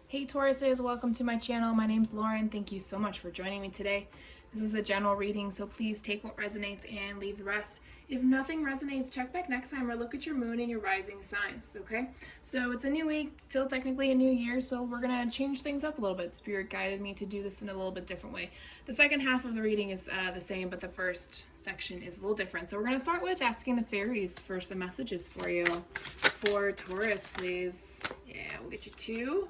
Hey Tauruses, welcome to my channel. My name's Lauren. Thank you so much for joining me today. This is a general reading, so please take what resonates and leave the rest. If nothing resonates, check back next time or look at your moon and your rising signs, okay? So it's a new week, still technically a new year, so we're gonna change things up a little bit. Spirit guided me to do this in a little bit different way. The second half of the reading is the same, but the first section is a little different. So we're gonna start with asking the fairies for some messages for you. For Taurus, please. Yeah, we'll get you two.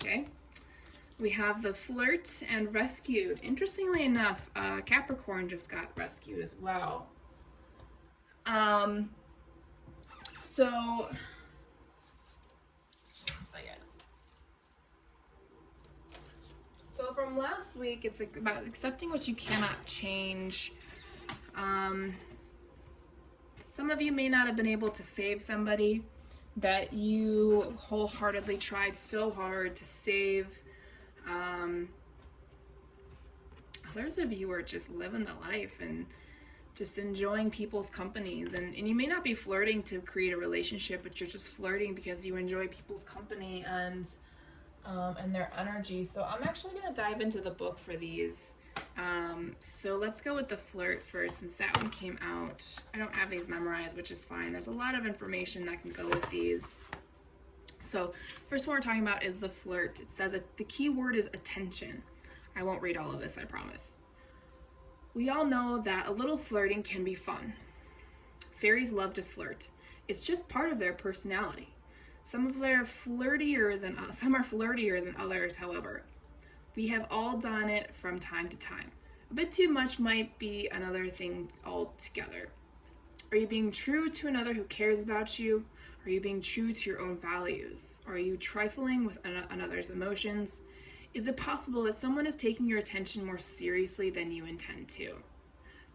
Okay, we have the flirt and rescued. Interestingly enough, Capricorn just got rescued as well. So, 1 second. So from last week, it's like about accepting what you cannot change. Some of you may not have been able to save somebody that you wholeheartedly tried so hard to save. Others of you are just living the life and just enjoying people's companies, and you may not be flirting to create a relationship, but you're just flirting because you enjoy people's company and their energy. So I'm actually going to dive into the book for these. So let's go with the flirt first, since that one came out. I don't have these memorized, which is fine. There's a lot of information that can go with these. So first one we're talking about is the flirt. It says that the key word is attention. I won't read all of this, I promise. We all know that a little flirting can be fun. Fairies love to flirt. It's just part of their personality. Some are flirtier than others, however. We have all done it from time to time. A bit too much might be another thing altogether. Are you being true to another who cares about you? Are you being true to your own values? Are you trifling with another's emotions? Is it possible that someone is taking your attention more seriously than you intend to?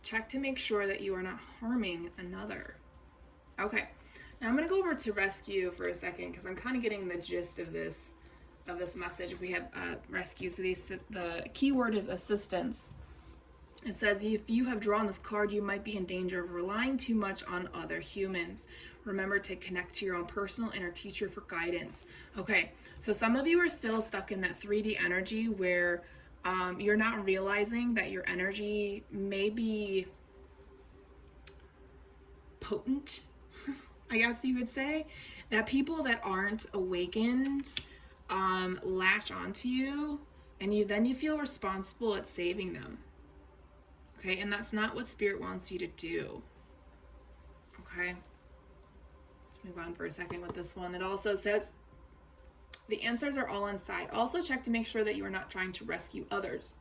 Check to make sure that you are not harming another. Okay, now I'm going to go over to rescue for a second because I'm kind of getting the gist of this message. We have rescue. So the key word is assistance. It says, if you have drawn this card, you might be in danger of relying too much on other humans. Remember to connect to your own personal inner teacher for guidance. Okay, so some of you are still stuck in that 3D energy where you're not realizing that your energy may be potent, I guess you would say. That people that aren't awakened latch onto you, and you feel responsible at saving them. Okay, and that's not what Spirit wants you to do. Okay, let's move on for a second with this one. It also says the answers are all inside. Also check to make sure that you are not trying to rescue others.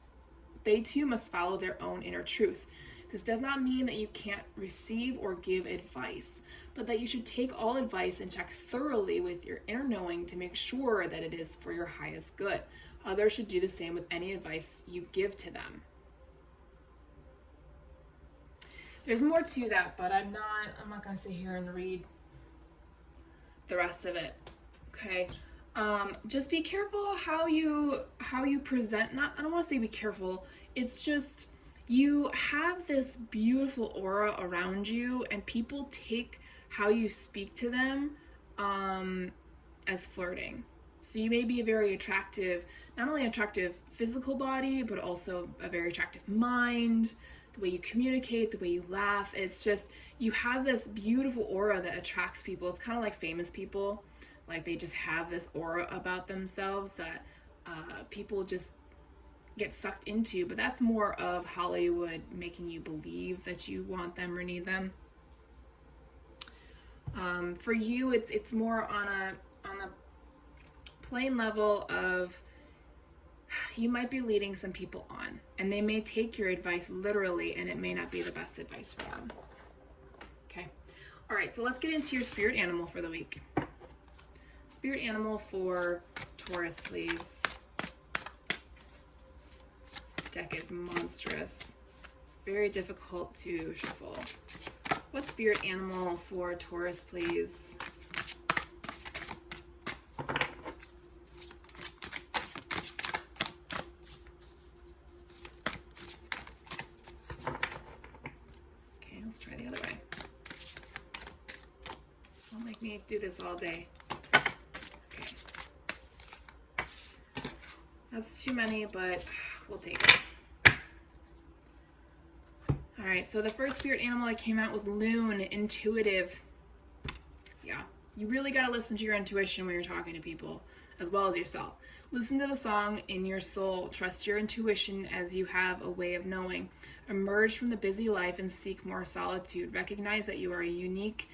They too must follow their own inner truth. This does not mean that you can't receive or give advice, but that you should take all advice and check thoroughly with your inner knowing to make sure that it is for your highest good. Others should do the same with any advice you give to them. There's more to that, but I'm not going to sit here and read the rest of it. Okay. Just be careful how you present. I don't want to say be careful. It's just, you have this beautiful aura around you, and people take how you speak to them as flirting. So you may be a very attractive, not only attractive physical body, but also a very attractive mind. The way you communicate, the way you laugh, it's just, you have this beautiful aura that attracts people. It's kind of like famous people. Like, they just have this aura about themselves that people just get sucked into, but that's more of Hollywood making you believe that you want them or need them. For you, it's more on a plain level of, you might be leading some people on, and they may take your advice literally, and it may not be the best advice for them. Okay. All right, so let's get into your spirit animal for the week. Spirit animal for Taurus, please. This deck is monstrous. It's very difficult to shuffle. What spirit animal for Taurus, please? Okay, let's try the other way. Don't make me do this all day. Okay. That's too many, but we'll take it. All right, so the first spirit animal that came out was loon, intuitive. Yeah, you really got to listen to your intuition when you're talking to people, as well as yourself. Listen to the song in your soul. Trust your intuition as you have a way of knowing. Emerge from the busy life and seek more solitude. Recognize that you are unique,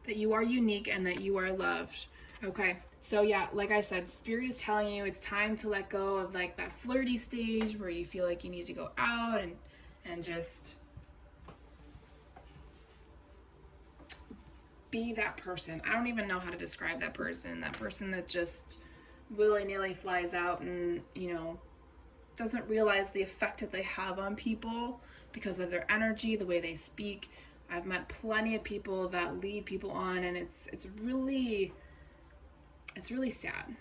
and that you are loved. Okay, so yeah, like I said, Spirit is telling you it's time to let go of like that flirty stage where you feel like you need to go out and just be that person. I don't even know how to describe that person that just willy-nilly flies out and, you know, doesn't realize the effect that they have on people because of their energy, the way they speak. I've met plenty of people that lead people on, and it's really sad.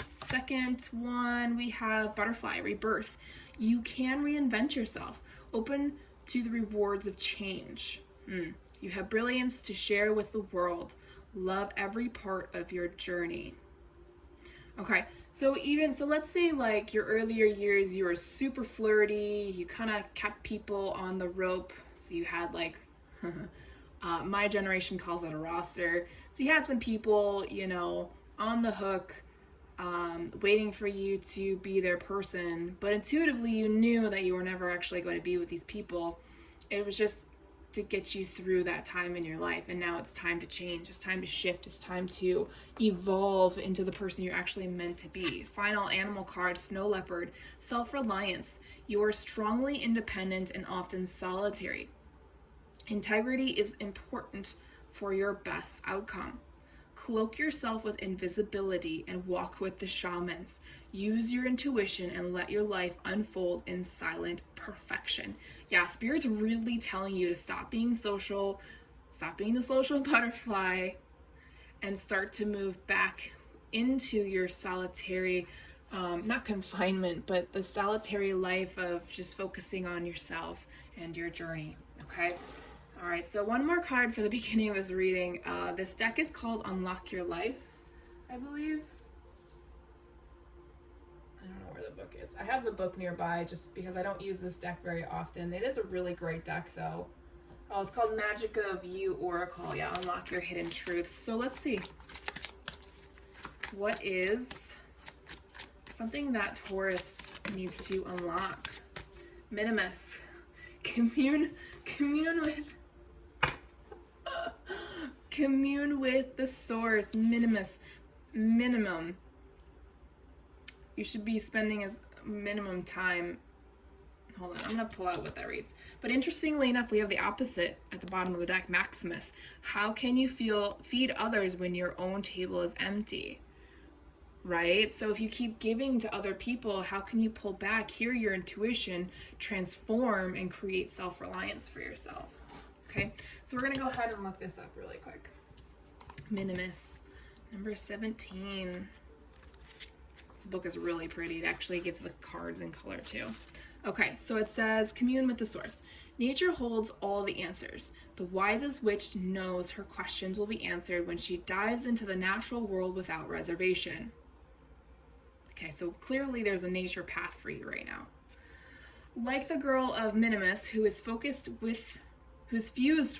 Second one, we have butterfly, rebirth. You can reinvent yourself. Open to the rewards of change. You have brilliance to share with the world. Love every part of your journey. Okay, so let's say like your earlier years, you were super flirty, you kind of kept people on the rope. So you had like, my generation calls it a roster. So you had some people, you know, on the hook, waiting for you to be their person. But intuitively, you knew that you were never actually going to be with these people. It was just to get you through that time in your life. And now it's time to change. It's time to shift. It's time to evolve into the person you're actually meant to be. Final animal card, snow leopard, self-reliance. You are strongly independent and often solitary. Integrity is important for your best outcome. Cloak yourself with invisibility and walk with the shamans. Use your intuition and let your life unfold in silent perfection. Yeah, Spirit's really telling you to stop being social, stop being the social butterfly, and start to move back into your solitary, not confinement, but the solitary life of just focusing on yourself and your journey, okay? All right, so one more card for the beginning of this reading. This deck is called Unlock Your Life, I believe. I don't know where the book is. I have the book nearby just because I don't use this deck very often. It is a really great deck, though. Oh, it's called Magic of You Oracle. Yeah, Unlock Your Hidden Truths. So let's see. What is something that Taurus needs to unlock? Minimus. Commune with the source. Minimum. You should be spending as minimum time. Hold on, I'm going to pull out what that reads. But interestingly enough, we have the opposite at the bottom of the deck, Maximus. How can you feed others when your own table is empty? Right? So if you keep giving to other people, how can you pull back, hear your intuition, transform, and create self-reliance for yourself? Okay, so we're going to go ahead and look this up really quick. Minimus, number 17. This book is really pretty. It actually gives the cards in color too. Okay, so it says, commune with the source. Nature holds all the answers. The wisest witch knows her questions will be answered when she dives into the natural world without reservation. Okay, so clearly there's a nature path for you right now. Like the girl of Minimus, who's fused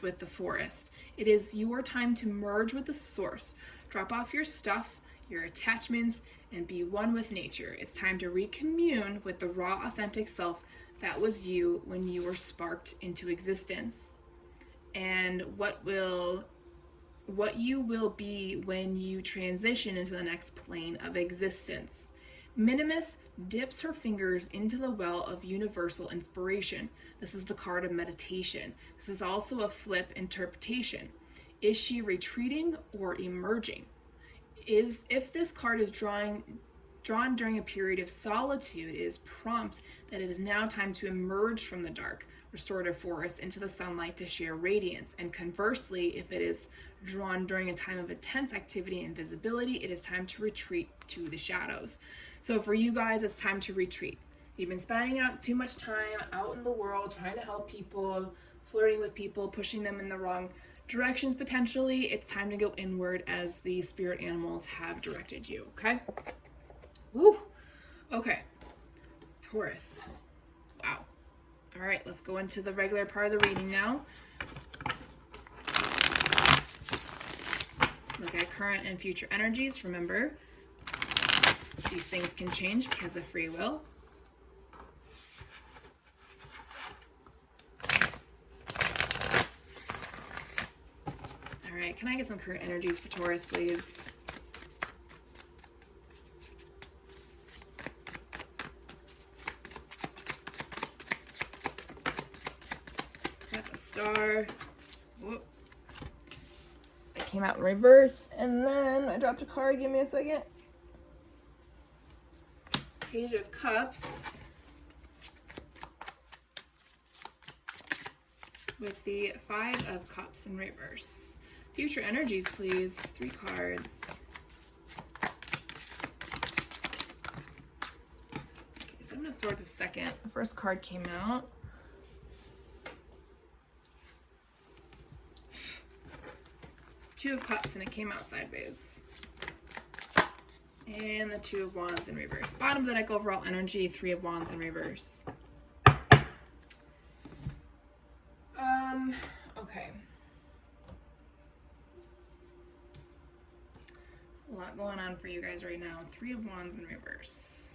with the forest, it is your time to merge with the source. Drop off your stuff, your attachments, and be one with nature. It's time to recommune with the raw, authentic self that was you when you were sparked into existence, and what you will be when you transition into the next plane of existence. Minimus dips her fingers into the well of universal inspiration. This is the card of meditation. This is also a flip interpretation. Is she retreating or emerging? If this card is drawn during a period of solitude, it is prompt that it is now time to emerge from the dark, restorative forest into the sunlight to share radiance. And conversely, if it is drawn during a time of intense activity and visibility, it is time to retreat to the shadows. So for you guys, it's time to retreat. You've been spending out too much time out in the world trying to help people, flirting with people, pushing them in the wrong directions potentially. It's time to go inward as the spirit animals have directed you, okay? Woo. Okay, Taurus. Wow. All right, let's go into the regular part of the reading now. Look at current and future energies. Remember, these things can change because of free will. All right, can I get some current energies for Taurus, please? Got a star. Whoop. It came out in reverse, and then I dropped a card. Give me a second. Page of Cups. With the Five of Cups in reverse. Future energies, please. 3 cards. Okay, Seven of Swords is second. The first card came out. Two of Cups, and it came out sideways. And the Two of Wands in reverse. Bottom of the deck, overall energy, 3 of Wands in reverse. Okay. A lot going on for you guys right now. 3 of Wands in reverse.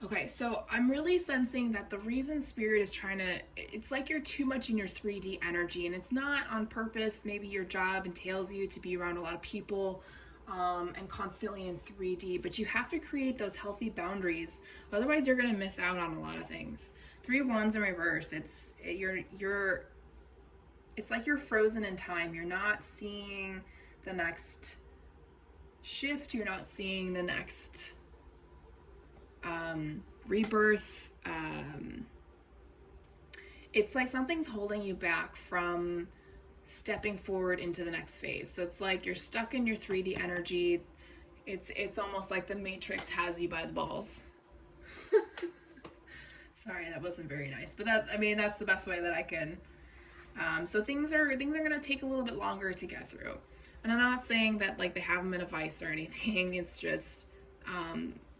Okay, so I'm really sensing that the reason Spirit is trying to, it's like you're too much in your 3D energy, and it's not on purpose. Maybe your job entails you to be around a lot of people and constantly in 3D, but you have to create those healthy boundaries. Otherwise, you're going to miss out on a lot of things. 3 of Wands in reverse. It's like you're frozen in time. You're not seeing the next shift. You're not seeing the next rebirth. It's like something's holding you back from stepping forward into the next phase. So it's like you're stuck in your 3D energy. It's almost like the Matrix has you by the balls. Sorry, that wasn't very nice, but that's the best way that I can. So things are going to take a little bit longer to get through. And I'm not saying that like they have them in a vice or anything. It's just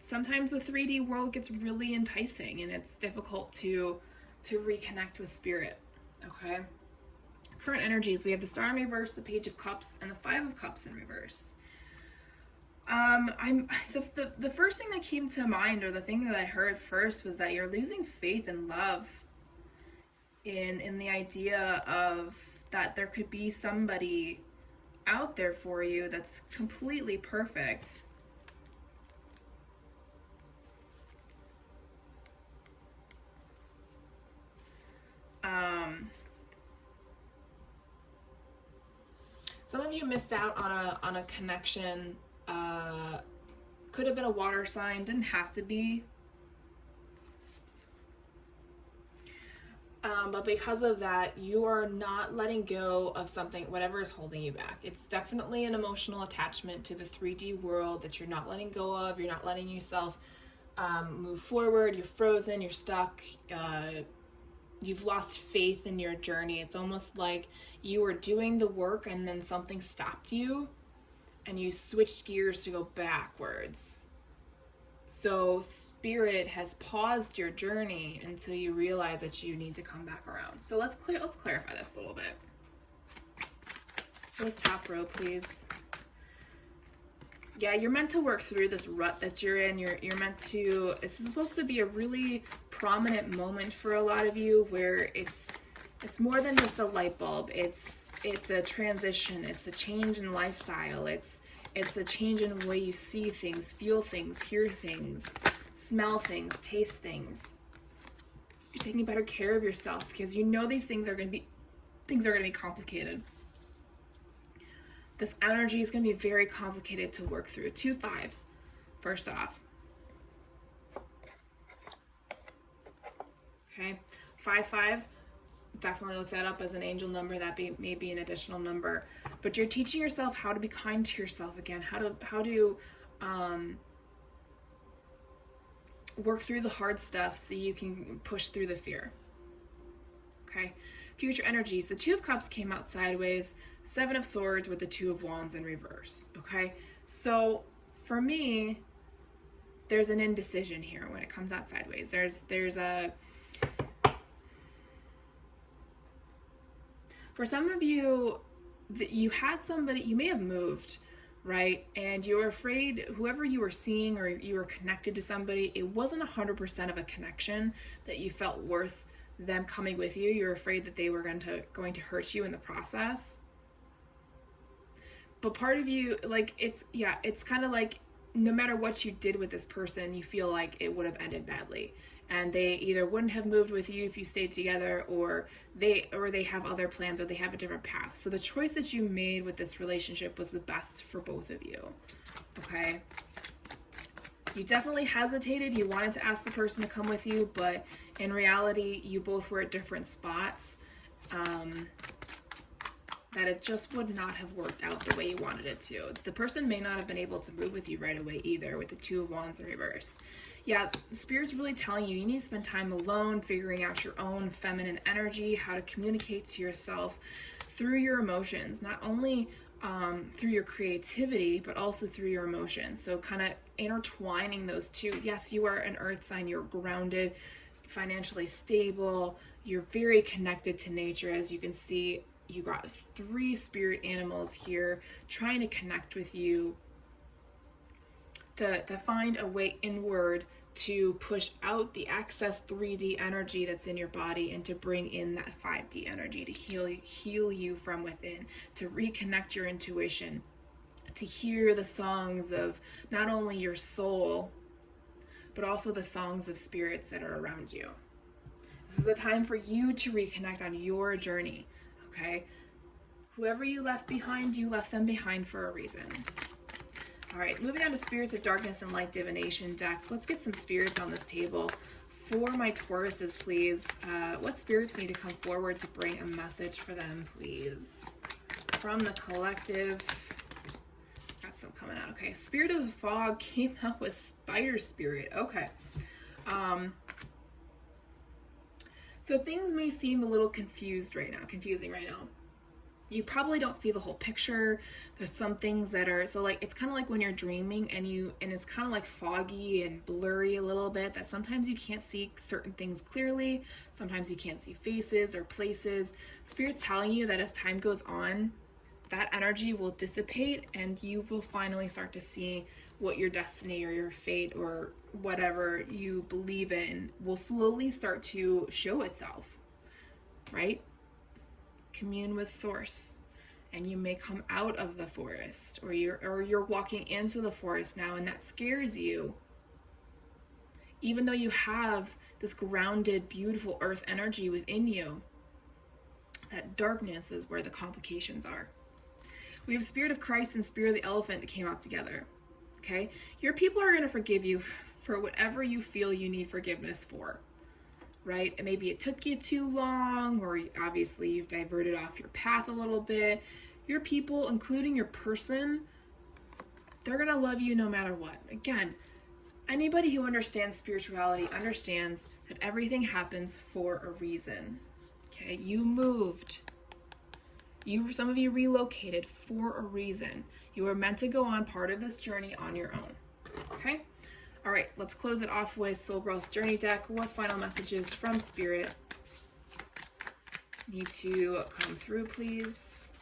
sometimes the 3D world gets really enticing, and it's difficult to reconnect with Spirit. Okay. Current energies, we have the Star in reverse, the Page of Cups, and the Five of Cups in reverse. The first thing that came to mind, or the thing that I heard first, was that you're losing faith and love in the idea of that there could be somebody out there for you that's completely perfect. Some of you missed out on a connection. Could have been a water sign, didn't have to be. But because of that, you are not letting go of something, whatever is holding you back. It's definitely an emotional attachment to the 3D world that you're not letting go of. You're not letting yourself move forward. You're frozen. You're stuck. You've lost faith in your journey. It's almost like you were doing the work and then something stopped you and you switched gears to go backwards. So Spirit has paused your journey until you realize that you need to come back around. So let's clarify this a little bit. This top row, please. Yeah, you're meant to work through this rut that you're in. You're meant to, this is supposed to be a really prominent moment for a lot of you where it's more than just a light bulb. It's a transition. It's a change in lifestyle. It's a change in the way you see things, feel things, hear things, smell things, taste things. You're taking better care of yourself because you know these things are going to be complicated. This energy is going to be very complicated to work through. 2 5s, first off. Okay, 5-5. Definitely look that up as an angel number. That may be an additional number. But you're teaching yourself how to be kind to yourself again. How to work through the hard stuff so you can push through the fear. Okay. Future energies. The Two of Cups came out sideways. Seven of Swords with the Two of Wands in reverse. Okay? So for me, there's an indecision here when it comes out sideways. There's a... For some of you, you had somebody, you may have moved, right? And you were afraid whoever you were seeing or you were connected to somebody, it wasn't 100% of a connection that you felt worth them coming with you. You're afraid that they were going to hurt you in the process. But part of you, like, it's kind of like no matter what you did with this person, you feel like it would have ended badly. And they either wouldn't have moved with you if you stayed together, or they have other plans, or they have a different path. So the choice that you made with this relationship was the best for both of you. Okay? You definitely hesitated. You wanted to ask the person to come with you, but in reality, you both were at different spots. That it just would not have worked out the way you wanted it to. The person may not have been able to move with you right away either, with the Two of Wands in reverse. Yeah, Spirit's really telling you need to spend time alone, figuring out your own feminine energy, how to communicate to yourself through your emotions, not only through your creativity, but also through your emotions. So kind of intertwining those two. Yes, you are an earth sign, you're grounded, financially stable, you're very connected to nature. As you can see, you got 3 spirit animals here trying to connect with you to find a way inward to push out the excess 3D energy that's in your body and to bring in that 5D energy to heal you from within, to reconnect your intuition, to hear the songs of not only your soul, but also the songs of spirits that are around you. This is a time for you to reconnect on your journey. Okay, whoever you left behind, you left them behind for a reason. All right, moving on to Spirits of Darkness and Light Divination deck. Let's get some spirits on this table. For my Tauruses, please. What spirits need to come forward to bring a message for them, please? From the collective. Got some coming out. Okay, Spirit of the Fog came out with Spider Spirit. Okay. So things may seem a little confusing right now. You probably don't see the whole picture. There's some things that are, so like, it's kind of like when you're dreaming and it's kind of like foggy and blurry a little bit, that sometimes you can't see certain things clearly. Sometimes you can't see faces or places. Spirit's telling you that as time goes on, that energy will dissipate and you will finally start to see what your destiny or your fate or whatever you believe in will slowly start to show itself, right? Commune with Source, and you may come out of the forest, or you're walking into the forest now, and that scares you, even though you have this grounded, beautiful earth energy within you. That darkness is where the complications are. We have Spirit of Christ and Spirit of the Elephant that came out together. Okay, your people are going to forgive you for whatever you feel you need forgiveness for. Right? And maybe it took you too long, or obviously you've diverted off your path a little bit. Your people, including your person, they're going to love you no matter what. Again, anybody who understands spirituality understands that everything happens for a reason. Okay? You moved. Some of you relocated for a reason. You were meant to go on part of this journey on your own. Okay? All right, let's close it off with Soul Growth Journey deck. What final messages from Spirit need to come through, please?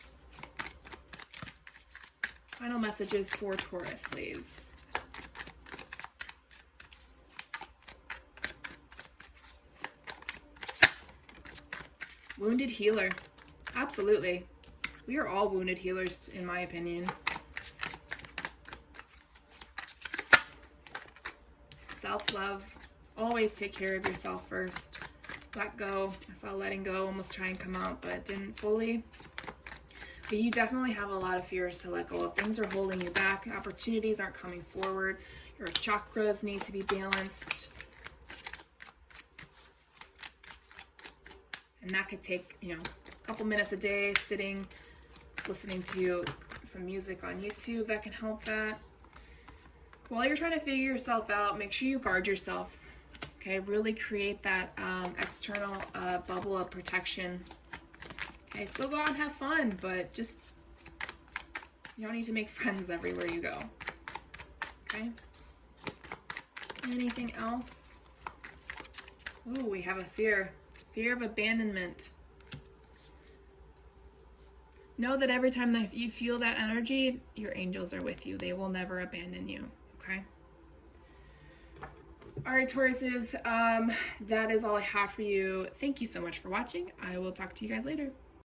Final messages for Taurus, please. Wounded healer. Absolutely. We are all wounded healers, in my opinion. Self-love. Always take care of yourself first. Let go. I saw letting go almost try and come out, but it didn't fully. But you definitely have a lot of fears to let go of. Things are holding you back. Opportunities aren't coming forward. Your chakras need to be balanced. And that could take, a couple minutes a day sitting, listening to some music on YouTube that can help that. While you're trying to figure yourself out, make sure you guard yourself. Okay, really create that external bubble of protection Okay, still go out and have fun, but just, you don't need to make friends everywhere you go. Okay? Anything else? Ooh, we have a fear. Fear of abandonment. Know that every time that you feel that energy, your angels are with you. They will never abandon you. Okay? All right, Tauruses, that is all I have for you. Thank you so much for watching. I will talk to you guys later.